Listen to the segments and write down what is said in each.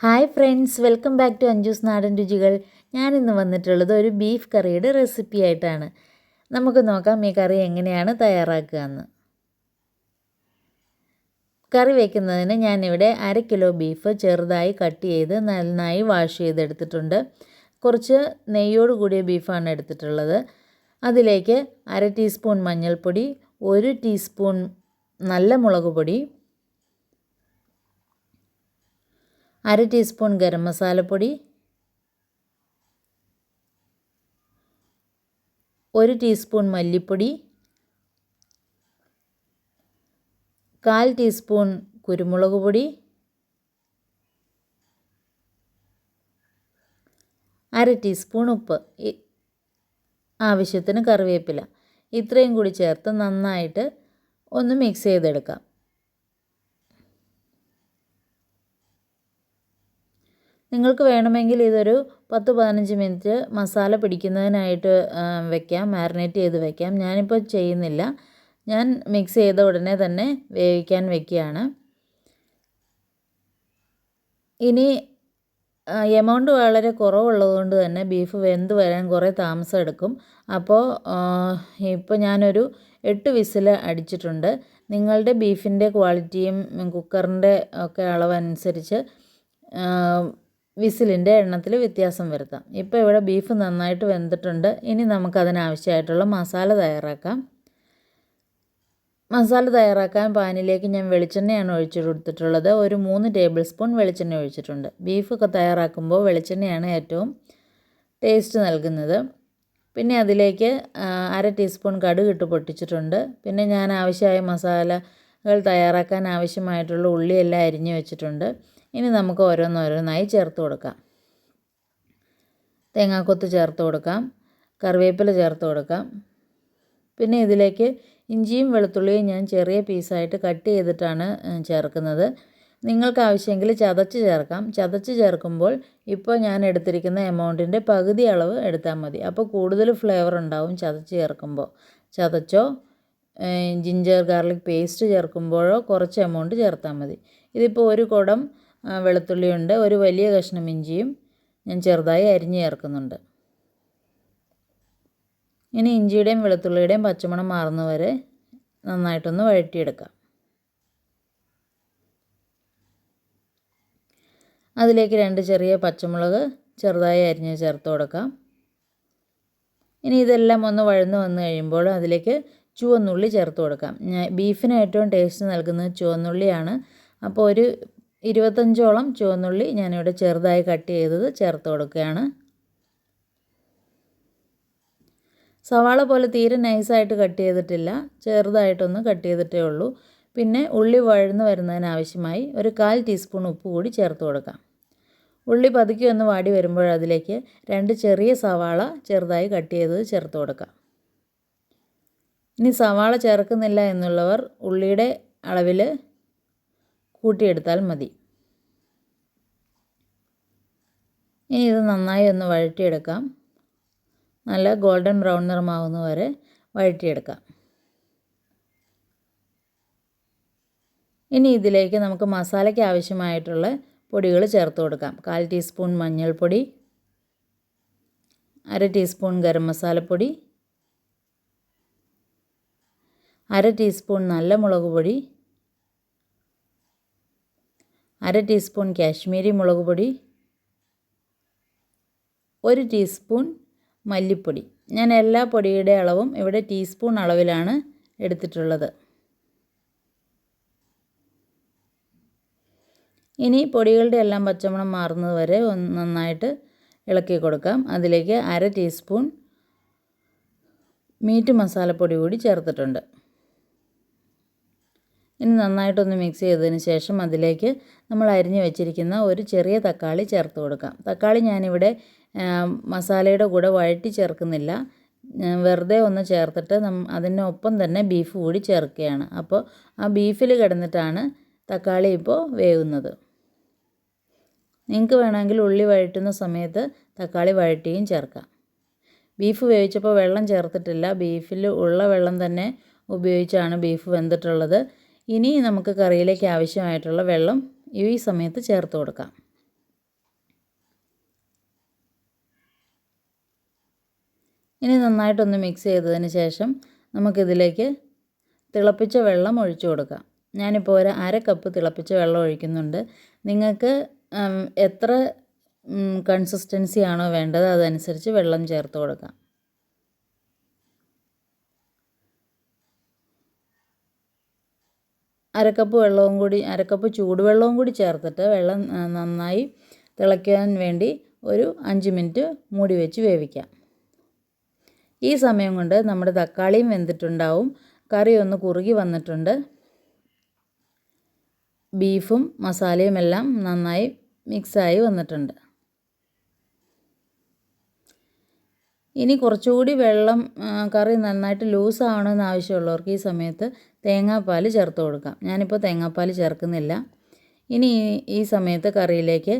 Hi friends, welcome back to Anju's നാടൻ രുചികൾ. ഞാനിന്ന് വന്നിട്ടുള്ളത് ഒരു ബീഫ് കറിയുടെ റെസിപ്പി ആയിട്ടാണ്. നമുക്ക് നോക്കാം ഈ കറി എങ്ങനെയാണ് തയ്യാറാക്കുക എന്ന്. കറി വയ്ക്കുന്നതിന് ഞാനിവിടെ 1/2 കിലോ ബീഫ് ചെറുതായി കട്ട് ചെയ്ത് നന്നായി വാഷ് ചെയ്തെടുത്തിട്ടുണ്ട്. കുറച്ച് നെയ്യോട് കൂടിയ ബീഫാണ് എടുത്തിട്ടുള്ളത്. അതിലേക്ക് 1/2 ടീസ്പൂൺ മഞ്ഞൾപ്പൊടി, 1 ടീസ്പൂൺ നല്ല മുളക് പൊടി, 1/2 ടീസ്പൂൺ ഗരം മസാലപ്പൊടി, 1 ടീസ്പൂൺ മല്ലിപ്പൊടി, 1/4 ടീസ്പൂൺ കുരുമുളക് പൊടി, 1/2 ടീസ്പൂൺ ഉപ്പ്, ആവശ്യത്തിന് കറിവേപ്പില. ഇത്രയും കൂടി ചേർത്ത് നന്നായിട്ട് ഒന്ന് മിക്സ് ചെയ്തെടുക്കാം. നിങ്ങൾക്ക് വേണമെങ്കിൽ ഇതൊരു 10-15 മിനിറ്റ് മസാല പിടിക്കുന്നതിനായിട്ട് വെക്കാം, മാരിനേറ്റ് ചെയ്ത് വെക്കാം. ഞാനിപ്പോൾ ചെയ്യുന്നില്ല. ഞാൻ മിക്സ് ചെയ്ത ഉടനെ തന്നെ വേവിക്കാൻ വെക്കുകയാണ്. ഇനി എമൗണ്ട് വളരെ കുറവുള്ളതുകൊണ്ട് തന്നെ ബീഫ് വെന്ത് വരാൻ കുറേ താമസം എടുക്കും. അപ്പോൾ ഇപ്പോൾ ഞാനൊരു 8 വിസിൽ അടിച്ചിട്ടുണ്ട്. നിങ്ങളുടെ ബീഫിൻ്റെ ക്വാളിറ്റിയും കുക്കറിൻ്റെ ഒക്കെ അളവനുസരിച്ച് വിസിലിൻ്റെ എണ്ണത്തിൽ വ്യത്യാസം വരുത്താം. ഇപ്പോൾ ഇവിടെ ബീഫ് നന്നായിട്ട് വെന്തിട്ടുണ്ട്. ഇനി നമുക്കതിനാവശ്യമായിട്ടുള്ള മസാല തയ്യാറാക്കാം. മസാല തയ്യാറാക്കാൻ പാനിലേക്ക് ഞാൻ വെളിച്ചെണ്ണയാണ് ഒഴിച്ചു കൊടുത്തിട്ടുള്ളത്. ഒരു 3 ടേബിൾ സ്പൂൺ വെളിച്ചെണ്ണ ഒഴിച്ചിട്ടുണ്ട്. ബീഫൊക്കെ തയ്യാറാക്കുമ്പോൾ വെളിച്ചെണ്ണയാണ് ഏറ്റവും ടേസ്റ്റ് നൽകുന്നത്. പിന്നെ അതിലേക്ക് 1/2 ടീസ്പൂൺ കടുക് ഇട്ട് പൊട്ടിച്ചിട്ടുണ്ട്. പിന്നെ ഞാൻ ആവശ്യമായ മസാലകൾ തയ്യാറാക്കാൻ ആവശ്യമായിട്ടുള്ള ഉള്ളിയെല്ലാം അരിഞ്ഞു വെച്ചിട്ടുണ്ട്. ഇനി നമുക്ക് ഓരോന്നോരോന്നായി ചേർത്ത് കൊടുക്കാം. തേങ്ങാക്കൊത്ത് ചേർത്ത് കൊടുക്കാം, കറിവേപ്പില ചേർത്ത് കൊടുക്കാം. പിന്നെ ഇതിലേക്ക് ഇഞ്ചിയും വെളുത്തുള്ളിയും ഞാൻ ചെറിയ പീസായിട്ട് കട്ട് ചെയ്തിട്ടാണ് ചേർക്കുന്നത്. നിങ്ങൾക്ക് ആവശ്യമെങ്കിൽ ചതച്ച് ചേർക്കാം. ചതച്ച് ചേർക്കുമ്പോൾ ഇപ്പോൾ ഞാൻ എടുത്തിരിക്കുന്ന എമൗണ്ടിൻ്റെ പകുതി അളവ് എടുത്താൽ മതി. അപ്പോൾ കൂടുതൽ ഫ്ലേവർ ഉണ്ടാവും ചതച്ച് ചേർക്കുമ്പോൾ. ചതച്ചോ ജിഞ്ചർ ഗാർലിക് പേസ്റ്റ് ചേർക്കുമ്പോഴോ കുറച്ച് എമൗണ്ട് ചേർത്താൽ മതി. ഇതിപ്പോൾ ഒരു കുടം വെളുത്തുള്ളിയുണ്ട്, ഒരു വലിയ കഷ്ണം ഇഞ്ചിയും ഞാൻ ചെറുതായി അരിഞ്ഞ് ചേർക്കുന്നുണ്ട്. ഇനി ഇഞ്ചിയുടെയും വെളുത്തുള്ളിയുടെയും പച്ചമണം മാറുന്നവരെ നന്നായിട്ടൊന്ന് വഴറ്റിയെടുക്കാം. അതിലേക്ക് 2 ചെറിയ പച്ചമുളക് ചെറുതായി അരിഞ്ഞ് ചേർത്ത് കൊടുക്കാം. ഇനി ഇതെല്ലാം ഒന്ന് വഴന്ന് വന്നു കഴിയുമ്പോൾ അതിലേക്ക് ചുവന്നുള്ളി ചേർത്ത് കൊടുക്കാം. ബീഫിന് ഏറ്റവും ടേസ്റ്റ് നൽകുന്നത് ചുവന്നുള്ളിയാണ്. അപ്പോൾ ഒരു 25ഓളം ചുവന്നുള്ളി ഞാനിവിടെ ചെറുതായി കട്ട് ചെയ്തത് ചേർത്ത് കൊടുക്കുകയാണ്. സവാള പോലെ തീരെ നൈസായിട്ട് കട്ട് ചെയ്തിട്ടില്ല, ചെറുതായിട്ടൊന്ന് കട്ട് ചെയ്തിട്ടേ ഉള്ളൂ. പിന്നെ ഉള്ളി വഴന്ന് വരുന്നതിനാവശ്യമായി ഒരു 1/4 ടീസ്പൂൺ ഉപ്പ് കൂടി ചേർത്ത് കൊടുക്കാം. ഉള്ളി പതുക്കെ ഒന്ന് വാടി വരുമ്പോൾ അതിലേക്ക് 2 ചെറിയ സവാള ചെറുതായി കട്ട് ചെയ്തത് ചേർത്ത് കൊടുക്കാം. ഇനി സവാള ചേർക്കുന്നില്ല എന്നുള്ളവർ ഉള്ളിയുടെ അളവിൽ കൂട്ടിയെടുത്താൽ മതി. ഇനി ഇത് നന്നായി ഒന്ന് വഴറ്റിയെടുക്കാം. നല്ല ഗോൾഡൻ ബ്രൗൺ നിറമാവുന്ന വരെ വഴറ്റിയെടുക്കാം. ഇനി ഇതിലേക്ക് നമുക്ക് മസാലയ്ക്ക് ആവശ്യമായിട്ടുള്ള പൊടികൾ ചേർത്ത് കൊടുക്കാം. 1/4 ടീസ്പൂൺ മഞ്ഞൾപ്പൊടി, 1/2 ടീസ്പൂൺ ഗരം മസാലപ്പൊടി, 1/2 ടീസ്പൂൺ നല്ല മുളക് പൊടി, 1/2 ടീസ്പൂൺ കാശ്മീരി മുളക് പൊടി, 1 ടീസ്പൂൺ മല്ലിപ്പൊടി. ഞാൻ എല്ലാ പൊടിയുടെ അളവും ഇവിടെ ടീസ്പൂൺ അളവിലാണ് എടുത്തിട്ടുള്ളത്. ഇനി പൊടികളുടെ എല്ലാം പച്ചമണം മാറുന്നത് വരെ നന്നായിട്ട് ഇളക്കി കൊടുക്കാം. അതിലേക്ക് 1/2 ടീസ്പൂൺ മീറ്റ് മസാലപ്പൊടി കൂടി ചേർത്തിട്ടുണ്ട്. ഇനി നന്നായിട്ടൊന്ന് മിക്സ് ചെയ്തതിന് ശേഷം അതിലേക്ക് നമ്മൾ അരിഞ്ഞ് വെച്ചിരിക്കുന്ന ഒരു ചെറിയ തക്കാളി ചേർത്ത് കൊടുക്കാം. തക്കാളി ഞാനിവിടെ മസാലയുടെ കൂടെ വഴറ്റി ചേർക്കുന്നില്ല, വെറുതെ ഒന്ന് ചേർത്തിട്ട് അതിനൊപ്പം തന്നെ ബീഫ് കൂടി ചേർക്കുകയാണ്. അപ്പോൾ ആ ബീഫിൽ കിടന്നിട്ടാണ് തക്കാളി ഇപ്പോൾ വേവുന്നത്. നിങ്ങൾക്ക് വേണമെങ്കിൽ ഉള്ളി വഴറ്റുന്ന സമയത്ത് തക്കാളി വഴറ്റിയും ചേർക്കാം. ബീഫ് വേവിച്ചപ്പോൾ വെള്ളം ചേർത്തിട്ടില്ല, ബീഫിൽ ഉള്ള വെള്ളം തന്നെ ഉപയോഗിച്ചാണ് ബീഫ് വെന്തിട്ടുള്ളത്. ഇനി നമുക്ക് കറിയിലേക്ക് ആവശ്യമായിട്ടുള്ള വെള്ളം ഈ സമയത്ത് ചേർത്ത് കൊടുക്കാം. ഇനി നന്നായിട്ടൊന്ന് മിക്സ് ചെയ്തതിന് ശേഷം നമുക്കിതിലേക്ക് തിളപ്പിച്ച വെള്ളം ഒഴിച്ചു കൊടുക്കാം. ഞാനിപ്പോൾ ഒരു 1/2 കപ്പ് തിളപ്പിച്ച വെള്ളം ഒഴിക്കുന്നുണ്ട്. നിങ്ങൾക്ക് എത്ര കൺസിസ്റ്റൻസി ആണോ വേണ്ടത് അതനുസരിച്ച് വെള്ളം ചേർത്ത് കൊടുക്കാം. അര കപ്പ് ചൂടുവെള്ളവും കൂടി ചേർത്തിട്ട് വെള്ളം നന്നായി തിളയ്ക്കാൻ വേണ്ടി ഒരു 5 മിനിറ്റ് മൂടി വെച്ച് വേവിക്കാം. ഈ സമയം കൊണ്ട് നമ്മുടെ തക്കാളിയും വെന്തിട്ടുണ്ടാവും, കറി ഒന്ന് കുറുകി വന്നിട്ടുണ്ട്, ബീഫും മസാലയും എല്ലാം നന്നായി മിക്സായി വന്നിട്ടുണ്ട്. ഇനി കുറച്ചുകൂടി വെള്ളം കറി നന്നായിട്ട് ലൂസ് ആവണമെന്ന് ആവശ്യമുള്ളവർക്ക് ഈ സമയത്ത് തേങ്ങാപ്പാൽ ചേർത്ത് കൊടുക്കാം. ഞാനിപ്പോൾ തേങ്ങാപ്പാൽ ചേർക്കുന്നില്ല. ഇനി ഈ സമയത്ത് കറിയിലേക്ക്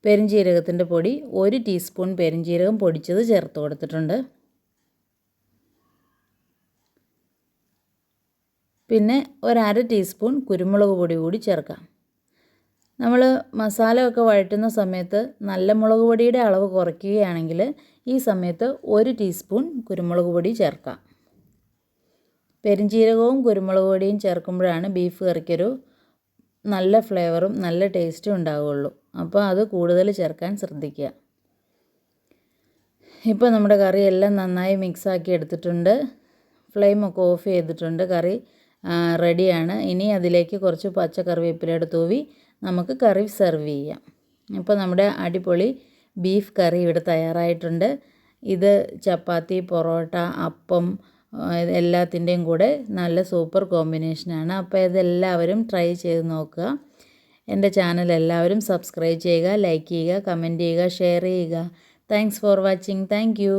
പെരുംജീരകത്തിൻ്റെ പൊടി 1 ടീസ്പൂൺ പെരുംജീരകം പൊടിച്ചത് ചേർത്ത് കൊടുത്തിട്ടുണ്ട്. പിന്നെ ഒരു 1/2 ടീസ്പൂൺ കുരുമുളക് പൊടി കൂടി ചേർക്കാം. നമ്മൾ മസാല ഒക്കെ വഴറ്റുന്ന സമയത്ത് നല്ല മുളക് പൊടിയുടെ അളവ് കുറയ്ക്കുകയാണെങ്കിൽ ഈ സമയത്ത് 1 ടീസ്പൂൺ കുരുമുളക് പൊടി ചേർക്കാം. പെരുംജീരകവും കുരുമുളക് പൊടിയും ചേർക്കുമ്പോഴാണ് ബീഫ് കറിക്കൊരു നല്ല ഫ്ലേവറും നല്ല ടേസ്റ്റും ഉണ്ടാവുകയുള്ളൂ. അപ്പോൾ അത് കൂടുതൽ ചേർക്കാൻ ശ്രദ്ധിക്കുക. ഇപ്പോൾ നമ്മുടെ കറി എല്ലാം നന്നായി മിക്സാക്കി എടുത്തിട്ടുണ്ട്. ഫ്ലെയിമൊക്കെ ഓഫ് ചെയ്തിട്ടുണ്ട്. കറി റെഡിയാണ്. ഇനി അതിലേക്ക് കുറച്ച് പച്ചക്കറിവേപ്പിലയുടെ തൂവി നമുക്ക് കറി സെർവ് ചെയ്യാം. അപ്പോൾ നമ്മുടെ അടിപൊളി ബീഫ് കറി ഇവിടെ തയ്യാറായിട്ടുണ്ട്. ഇത് ചപ്പാത്തി, പൊറോട്ട, അപ്പം എല്ലാത്തിൻ്റെയും കൂടെ നല്ല സൂപ്പർ കോമ്പിനേഷനാണ്. അപ്പോൾ ഇതെല്ലാവരും ട്രൈ ചെയ്ത് നോക്കുക. എൻ്റെ ചാനൽ എല്ലാവരും സബ്സ്ക്രൈബ് ചെയ്യുക, ലൈക്ക് ചെയ്യുക, കമൻറ്റ് ചെയ്യുക, ഷെയർ ചെയ്യുക. Thanks for watching. Thank you.